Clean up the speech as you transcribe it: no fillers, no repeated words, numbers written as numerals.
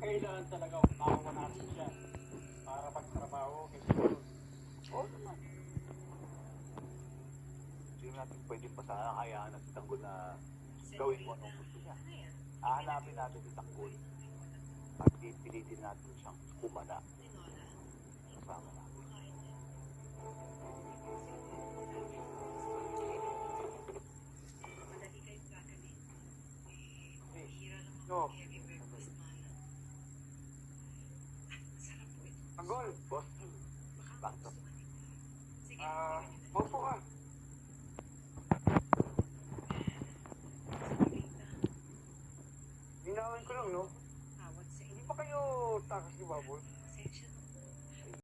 Kailangan talaga makawa natin siya para pagtrabaho kasi oo naman. Hindi natin pwede pa sana kayaan si Tanggol na gawin mo anong gusto niya. Hahanapin natin si Tanggol at pipilitin natin siyang kumana. Kasama natin. No. Tanggol, Boss, bakit? maupo ka. Linawin ko lang, no? Hindi pa kayo takas ni Baboy?